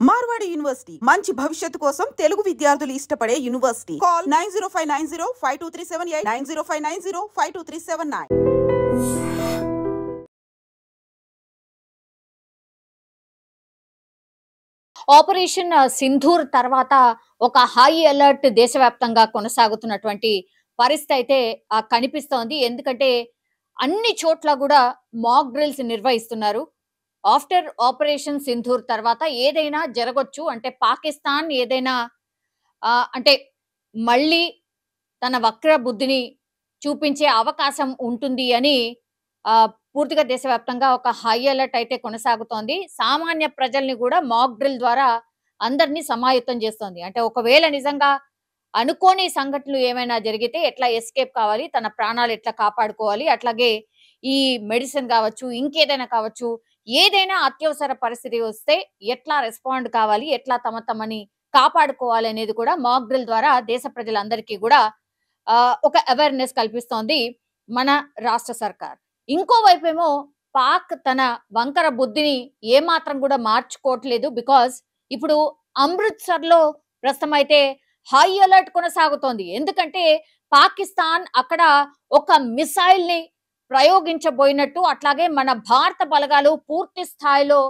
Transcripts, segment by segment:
Marwadi university మంచి భవిష్యత్తు కోసం తెలుగు విద్యార్థులు ఇష్టపడే యూనివర్సిటీ. కాల్ 9059052378 9059052379. ఆపరేషన్ సింధూర్ తర్వాత ఒక హై అలర్ట్ దేశవ్యాప్తంగా కొనసాగుతున్నటువంటి పరిస్థితి అయితే కనిపిస్తోంది. ఎందుకంటే అన్ని చోట్ల కూడా మాక్ డ్రిల్స్ నిర్వహిస్తున్నారు. ఆఫ్టర్ ఆపరేషన్ సింధూర్ తర్వాత ఏదైనా జరగొచ్చు, అంటే పాకిస్తాన్ ఏదైనా అంటే మళ్ళీ తన వక్ర బుద్ధిని చూపించే అవకాశం ఉంటుంది అని పూర్తిగా దేశవ్యాప్తంగా ఒక హై అలర్ట్ అయితే కొనసాగుతోంది. సామాన్య ప్రజల్ని కూడా మాక్ డ్రిల్ ద్వారా అందరినీ సమాయత్తం చేస్తోంది. అంటే ఒకవేళ నిజంగా అనుకోని సంఘటనలు ఏమైనా జరిగితే ఎట్లా ఎస్కేప్ కావాలి, తన ప్రాణాలు ఎట్లా కాపాడుకోవాలి, అట్లాగే ఈ మెడిసిన్ కావచ్చు, ఇంకేదైనా కావచ్చు, ఏదైనా అత్యవసర పరిస్థితి వస్తే ఎట్లా రెస్పాండ్ కావాలి, ఎట్లా తమని కాపాడుకోవాలి అనేది కూడా మాక్ డ్రిల్ ద్వారా దేశ ప్రజలందరికీ కూడా ఒక అవేర్నెస్ కల్పిస్తోంది మన రాష్ట్ర సర్కార్. ఇంకోవైపు ఏమో పాక్ తన వంకర బుద్ధిని ఏమాత్రం కూడా మార్చుకోవట్లేదు. బికాజ్ ఇప్పుడు అమృత్సర్ లో ప్రస్తుతం అయితే హై అలర్ట్ కొనసాగుతోంది. ఎందుకంటే పాకిస్తాన్ అక్కడ ఒక మిసైల్ ని ప్రయోగించబోయినట్టు, అట్లాగే మన భారత బలగాలు పూర్తి స్థాయిలో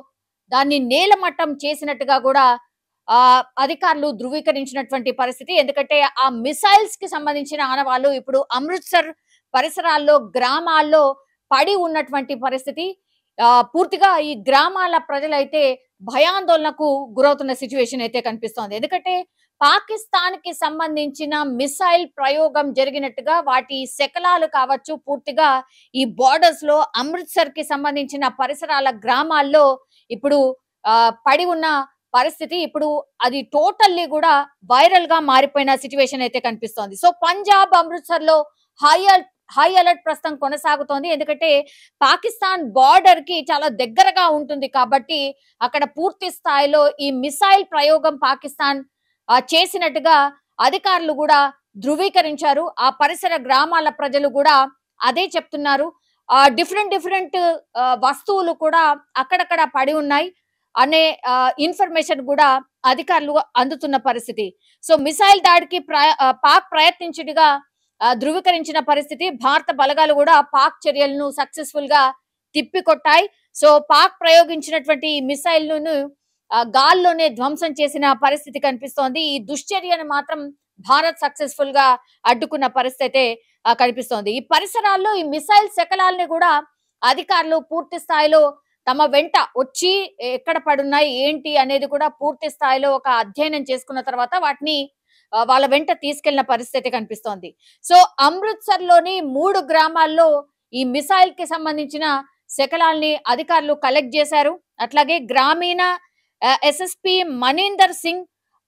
దాన్ని నేలమట్టం చేసినట్టుగా కూడా అధికారులు ధృవీకరించినటువంటి పరిస్థితి. ఎందుకంటే ఆ మిసైల్స్ కి సంబంధించిన ఆనవాళ్లు ఇప్పుడు అమృత్సర్ పరిసరాల్లో గ్రామాల్లో పడి ఉన్నటువంటి పరిస్థితి. పూర్తిగా ఈ గ్రామాల ప్రజలైతే భయాందోళనకు గురవుతున్న సిచ్యువేషన్ అయితే కనిపిస్తోంది. ఎందుకంటే పాకిస్తాన్ కి సంబంధించిన మిసైల్ ప్రయోగం జరిగినట్టుగా వాటి శకలాలు కావచ్చు, పూర్తిగా ఈ బోర్డర్స్ లో అమృత్సర్ కి సంబంధించిన పరిసరాల గ్రామాల్లో ఇప్పుడు పడి ఉన్న పరిస్థితి. ఇప్పుడు అది టోటల్లీ కూడా వైరల్ గా మారిపోయిన సిచ్యువేషన్ అయితే కనిపిస్తోంది. సో పంజాబ్ అమృత్సర్ లో హై అలర్ట్ ప్రస్తుతం కొనసాగుతోంది. ఎందుకంటే పాకిస్తాన్ బార్డర్ కి చాలా దగ్గరగా ఉంటుంది కాబట్టి అక్కడ పూర్తి స్థాయిలో ఈ మిసైల్ ప్రయోగం పాకిస్తాన్ చేసినట్టుగా అధికారులు కూడా ధృవీకరించారు. ఆ పరిసర గ్రామాల ప్రజలు కూడా అదే చెప్తున్నారు. డిఫరెంట్ వస్తువులు కూడా అక్కడక్కడ పడి ఉన్నాయి అనే ఇన్ఫర్మేషన్ కూడా అధికారులు అందుతున్న పరిస్థితి. సో మిసైల్ దాడికి పాక్ ప్రయత్నించినట్టుగా ధృవీకరించిన పరిస్థితి. భారత బలగాలు కూడా పాక్ చర్యలను సక్సెస్ఫుల్ గా తిప్పికొట్టాయి. సో పాక్ ప్రయోగించినటువంటి మిసైల్ ను గాల్లోనే ధ్వంసం చేసిన పరిస్థితి కనిపిస్తోంది. ఈ దుశ్చర్యను మాత్రం భారత్ సక్సెస్ఫుల్ గా అడ్డుకున్న పరిస్థితి అయితే కనిపిస్తోంది. ఈ పరిసరాల్లో ఈ మిసైల్ శకలాలని కూడా అధికారులు పూర్తి స్థాయిలో తమ వెంట వచ్చి ఎక్కడ పడున్నాయి ఏంటి అనేది కూడా పూర్తి స్థాయిలో ఒక అధ్యయనం చేసుకున్న తర్వాత వాటిని వాళ్ళ వెంట తీసుకెళ్లిన పరిస్థితి కనిపిస్తోంది. సో అమృత్సర్ లోని 3 గ్రామాల్లో ఈ మిసైల్ కి సంబంధించిన శకలాల్ని అధికారులు కలెక్ట్ చేశారు. అట్లాగే గ్రామీణ ఎస్ఎస్పి మనీందర్ సింగ్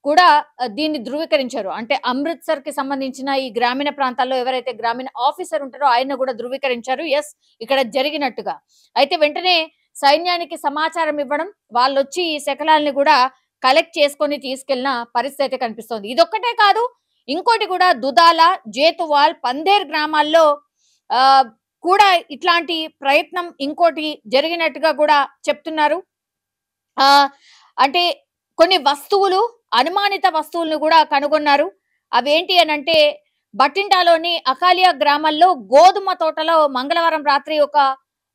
కూడా దీన్ని ధృవీకరించారు. అంటే అమృత్సర్ కి సంబంధించిన ఈ గ్రామీణ ప్రాంతాల్లో ఎవరైతే గ్రామీణ ఆఫీసర్ ఉంటారో ఆయన కూడా ధృవీకరించారు, ఎస్ ఇక్కడ జరిగినట్టుగా. అయితే వెంటనే సైన్యానికి సమాచారం ఇవ్వడం, వాళ్ళు వచ్చి ఈ శకలాల్ని కూడా కలెక్ట్ చేసుకొని తీసుకెళ్లిన పరిస్థితి అయితే కనిపిస్తోంది. ఇదొక్కటే కాదు, ఇంకోటి కూడా దుదాల, జేతువాల్, పందేర్ గ్రామాల్లో కూడా ఇట్లాంటి ప్రయత్నం ఇంకోటి జరిగినట్టుగా కూడా చెప్తున్నారు. అంటే కొన్ని వస్తువులు, అనుమానిత వస్తువులను కూడా కనుగొన్నారు. అవేంటి అని అంటే బటిండాలోని అకాలియా గ్రామంలో గోధుమ తోటలో మంగళవారం రాత్రి ఒక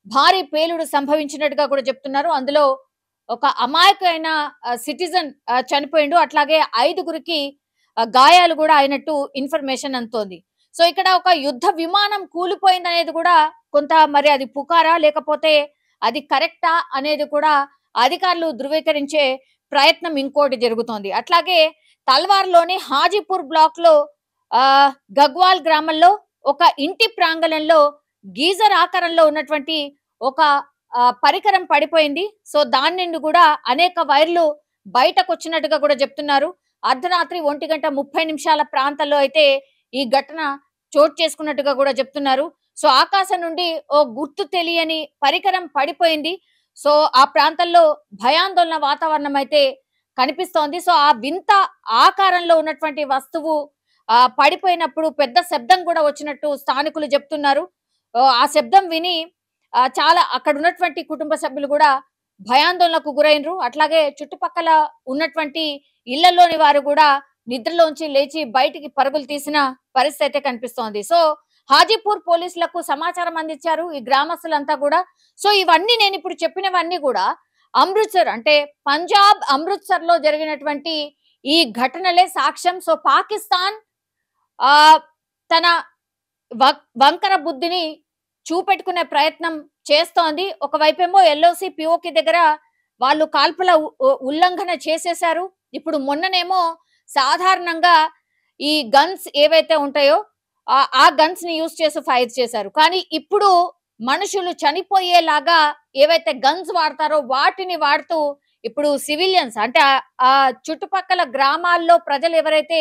భారీ పేలుడు సంభవించినట్టుగా కూడా చెప్తున్నారు. అందులో ఒక అమాయకమైన సిటిజన్ చనిపోయిండు, అట్లాగే 5గురికి గాయాలు కూడా అయినట్టు ఇన్ఫర్మేషన్ అందుతోంది. సో ఇక్కడ ఒక యుద్ధ విమానం కూలిపోయింది అనేది కూడా కొంత, మరి అది పుకారా లేకపోతే అది కరెక్టా అనేది కూడా అధికారులు ధృవీకరించే ప్రయత్నం ఇంకోటి జరుగుతోంది. అట్లాగే తల్వార్లోని హాజీపూర్ బ్లాక్ లో గగ్వాల్ గ్రామంలో ఒక ఇంటి ప్రాంగణంలో గీజర్ ఆకారంలో ఉన్నటువంటి ఒక పరికరం పడిపోయింది. సో దాని నుండి కూడా అనేక వైర్లు బయటకు వచ్చినట్టుగా కూడా చెప్తున్నారు. అర్ధరాత్రి 1:30 ప్రాంతంలో అయితే ఈ ఘటన చోటు చేసుకున్నట్టుగా కూడా చెప్తున్నారు. సో ఆకాశం నుండి ఓ గుర్తు తెలియని పరికరం పడిపోయింది. సో ఆ ప్రాంతంలో భయాందోళన వాతావరణం అయితే కనిపిస్తోంది. సో ఆ వింత ఆకారంలో ఉన్నటువంటి వస్తువు పడిపోయినప్పుడు పెద్ద శబ్దం కూడా వచ్చినట్టు స్థానికులు చెప్తున్నారు. ఆ శబ్దం విని చాలా అక్కడ ఉన్నటువంటి కుటుంబ సభ్యులు కూడా భయాందోళనకు గురైనరు. అట్లాగే చుట్టుపక్కల ఉన్నటువంటి ఇళ్లలోని వారు కూడా నిద్రలోంచి లేచి బయటికి పరుగులు తీసిన పరిస్థితి అయితే కనిపిస్తోంది. సో హాజీపూర్ పోలీసులకు సమాచారం అందించారు ఈ గ్రామస్తులంతా కూడా. సో ఇవన్నీ నేను ఇప్పుడు చెప్పినవన్నీ కూడా అమృత్సర్ అంటే పంజాబ్ అమృత్సర్ లో జరిగినటువంటి ఈ ఘటనలే సాక్ష్యం. సో పాకిస్తాన్ తన వంకర బుద్ధిని చూపెట్టుకునే ప్రయత్నం చేస్తోంది. ఒకవైపేమో ఎల్ఓసి పిఓకి దగ్గర వాళ్ళు కాల్పుల ఉల్లంఘన చేసేశారు. ఇప్పుడు మొన్ననేమో సాధారణంగా ఈ గన్స్ ఏవైతే ఉంటాయో ఆ గన్స్ ని యూజ్ చేసి ఫైర్ చేశారు. కానీ ఇప్పుడు మనుషులు చనిపోయేలాగా ఏవైతే గన్స్ వాడతారో వాటిని వాడుతూ ఇప్పుడు సివిలియన్స్ అంటే ఆ చుట్టుపక్కల గ్రామాల్లో ప్రజలు ఎవరైతే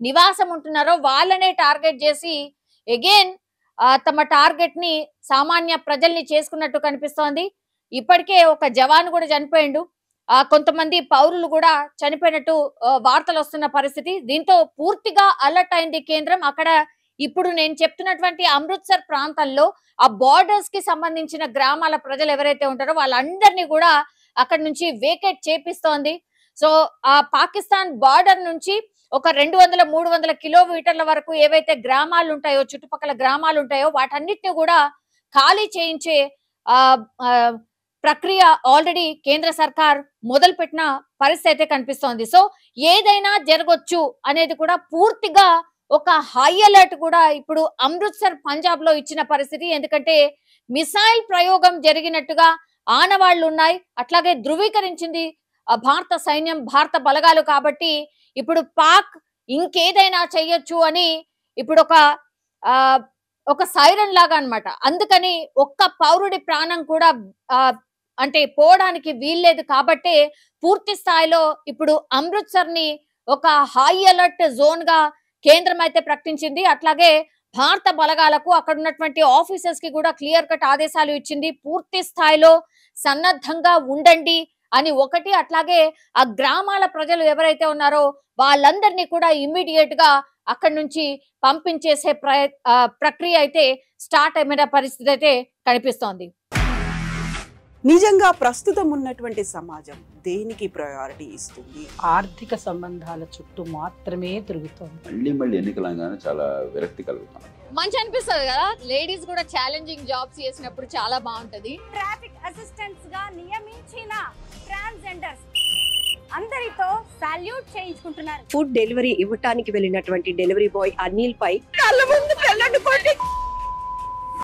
నివాసం ఉంటున్నారో వాళ్ళనే టార్గెట్ చేసి అగైన్ తమ టార్గెట్ ని సామాన్య ప్రజల్ని చేసుకున్నట్టు కనిపిస్తోంది. ఇప్పటికే ఒక జవాన్ కూడా చనిపోయిండు. కొంతమంది పౌరులు కూడా చనిపోయినట్టు వార్తలు వస్తున్న పరిస్థితి. దీంతో పూర్తిగా అలర్ట్ అయింది కేంద్రం. అక్కడ ఇప్పుడు నేను చెప్తున్నటువంటి అమృత్సర్ ప్రాంతంలో ఆ బార్డర్స్ కి సంబంధించిన గ్రామాల ప్రజలు ఎవరైతే ఉంటారో వాళ్ళందరినీ కూడా అక్కడి నుంచి వేకేట్ చేపిస్తోంది. సో ఆ పాకిస్తాన్ బార్డర్ నుంచి ఒక 200-300 కిలోమీటర్ల వరకు ఏవైతే గ్రామాలు ఉంటాయో చుట్టుపక్కల గ్రామాలు ఉంటాయో వాటన్నిటిని కూడా ఖాళీ చేయించే ప్రక్రియ ఆల్రెడీ కేంద్ర సర్కార్ మొదలు పెట్టిన పరిస్థితి అయితే కనిపిస్తోంది. సో ఏదైనా జరగొచ్చు అనేది కూడా పూర్తిగా ఒక హై అలర్ట్ కూడా ఇప్పుడు అమృత్సర్ పంజాబ్ లో ఇచ్చిన పరిస్థితి. ఎందుకంటే మిసైల్ ప్రయోగం జరిగినట్టుగా ఆనవాళ్లు ఉన్నాయి. అట్లాగే ధృవీకరించింది భారత సైన్యం, భారత బలగాలు. కాబట్టి ఇప్పుడు పాక్ ఇంకేదైనా చెయ్యొచ్చు అని ఇప్పుడు ఒక సైరన్ లాగా అన్నమాట. అందుకని ఒక్క పౌరుడి ప్రాణం కూడా అంటే పోవడానికి వీల్లేదు. కాబట్టి పూర్తి స్థాయిలో ఇప్పుడు అమృత్సర్ ని ఒక హై అలర్ట్ జోన్ గా కేంద్రం అయితే ప్రకటించింది. అట్లాగే భారత బలగాలకు అక్కడ ఉన్నటువంటి ఆఫీసర్స్ కి కూడా క్లియర్ కట్ ఆదేశాలు ఇచ్చింది. పూర్తి స్థాయిలో సన్నద్ధంగా ఉండండి అని ఒకటి. అట్లాగే ఆ గ్రామాల ప్రజలు ఎవరైతే ఉన్నారో వాళ్ళందరినీ కూడా ఇమ్మీడియట్ గా అక్కడి నుంచి పంపించేసే ప్రక్రియ అయితే స్టార్ట్ అయిన పరిస్థితి అయితే కనిపిస్తోంది. నిజంగా ప్రస్తుతం ఉన్నటువంటి సమాజం దేనికి ప్రయారిటీ ఇస్తుంది? ఆర్థిక సంబంధాల చుట్టూ మాత్రమే తిరుగుతోంది. మళ్ళీ ఎన్నికలంగానే చాలా విరక్తి కలుగుతాం. మంచి అనిపిస్తుంది కదా, లేడీస్ కూడా ఛాలెంజింగ్ జాబ్స్ చేసినప్పుడు చాలా బాగుంటది. ట్రాఫిక్ అసిస్టెంట్స్ గా నియమించిన ట్రాన్స్జెండర్స్ అందరితో సాల్యూట్ చేయించుకుంటున్నారు. ఫుడ్ డెలివరీ ఇవ్వటానికి వెళ్ళినటువంటి డెలివరీ బాయ్ అనిల్ పై కళ్ళ ముందు